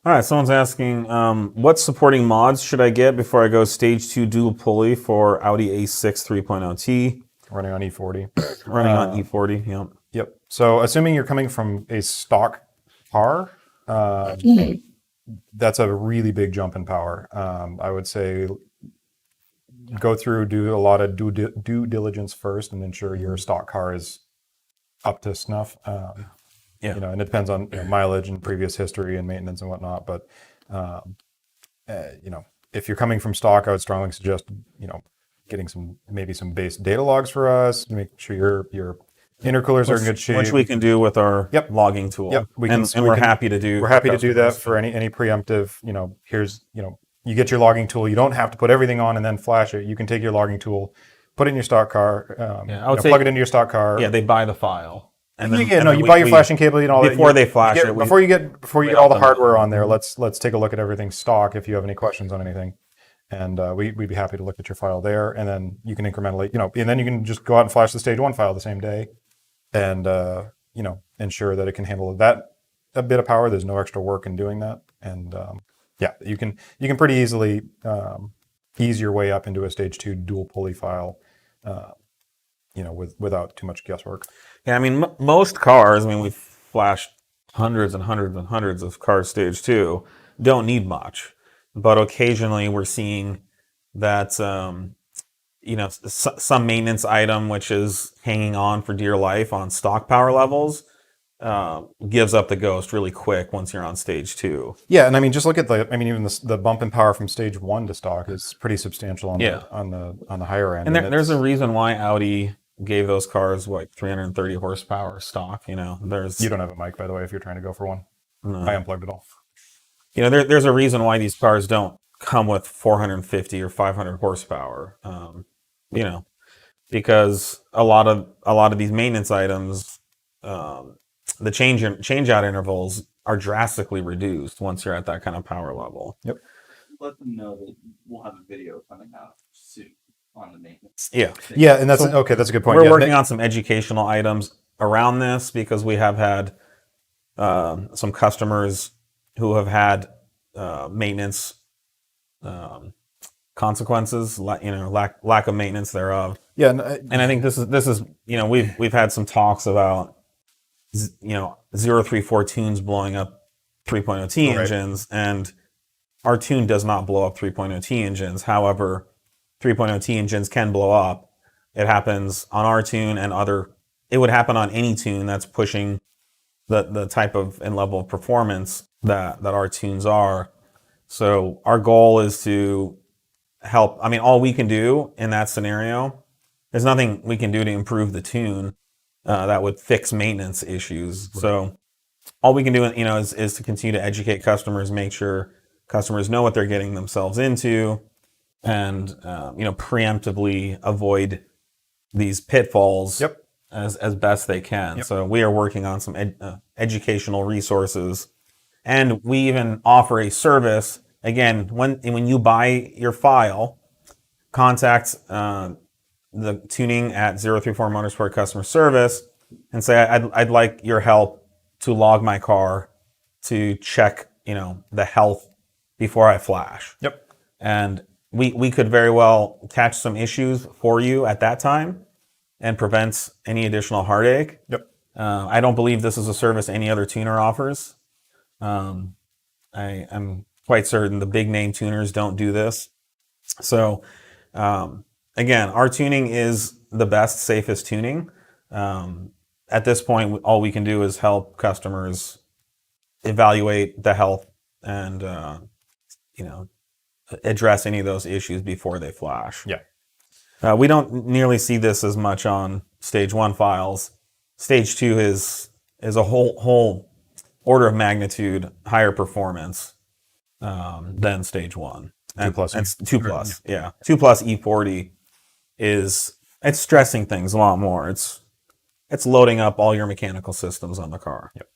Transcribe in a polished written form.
All right, someone's asking, what supporting mods should I get before I go stage 2 dual pulley for Audi A6 3.0T? Running on E40. Running on E40, yep. Yep. So assuming you're coming from a stock car, that's a really big jump in power. I would say go through, do a lot of due diligence first, and ensure your stock car is up to snuff. Yeah. You know, and it depends on mileage and previous history and maintenance and whatnot. But you know, if you're coming from stock, I would strongly suggest getting maybe some base data logs for us. Make sure your intercoolers are in good shape, which we can do with our logging tool. Yep, we're happy to do. We're happy to do that for any preemptive. Here's you get your logging tool. You don't have to put everything on and then flash it. You can take your logging tool, put it in your stock car. I would say plug it into your stock car. Yeah, they buy the file. And then, you buy your flashing cable, before they flash it. Before you get all the hardware on there, let's take a look at everything stock. If you have any questions on anything, and we'd be happy to look at your file there. And then you can incrementally, and then you can just go out and flash the stage 1 file the same day, and ensure that it can handle a bit of power. There's no extra work in doing that, and you can pretty easily ease your way up into a stage 2 dual pulley file. Without too much guesswork. Yeah, I mean, most cars, we've flashed hundreds and hundreds and hundreds of cars stage 2, don't need much. But occasionally we're seeing that, some maintenance item which is hanging on for dear life on stock power levels gives up the ghost really quick once you're on stage 2. Yeah, and just look at even the bump in power from stage 1 to stock is pretty substantial on the higher end. And there's a reason why Audi gave those cars 330 horsepower stock. You don't have a mic, by the way, if you're trying to go for one. No. I unplugged it all. There's a reason why these cars don't come with 450 or 500 horsepower. Because a lot of these maintenance items, the change out intervals are drastically reduced once you're at that kind of power level. Yep. Let them know that we'll have a video coming out soon on the maintenance. Yeah, and that's a good point. We're working on some educational items around this because we have had some customers who have had maintenance consequences, lack of maintenance thereof. Yeah, and I think this is we've had some talks about 034 tunes blowing up 3.0T engines, and our tune does not blow up 3.0T engines. However, 3.0T engines can blow up. It happens on our tune and it would happen on any tune that's pushing the type of and level of performance that our tunes are. So our goal is to help. All we can do in that scenario, there's nothing we can do to improve the tune that would fix maintenance issues. Right. So all we can do, is to continue to educate customers, make sure customers know what they're getting themselves into, and preemptively avoid these pitfalls as best they can. Yep. So we are working on some educational resources, and we even offer a service. Again, when you buy your file, contact the tuning at 034 Motorsport customer service and say, I'd like your help to log my car to check the health before I flash. Yep. And we could very well catch some issues for you at that time and prevent any additional heartache. Yep. I don't believe this is a service any other tuner offers. I'm quite certain the big name tuners don't do this. So, again, our tuning is the best, safest tuning. At this point, all we can do is help customers evaluate the health and, address any of those issues before they flash. Yeah. We don't nearly see this as much on stage 1 files. Stage 2 is a whole order of magnitude higher performance than stage 1. And 2+. And 2+, yeah. 2+ E40 it's stressing things a lot more. It's loading up all your mechanical systems on the car. Yep.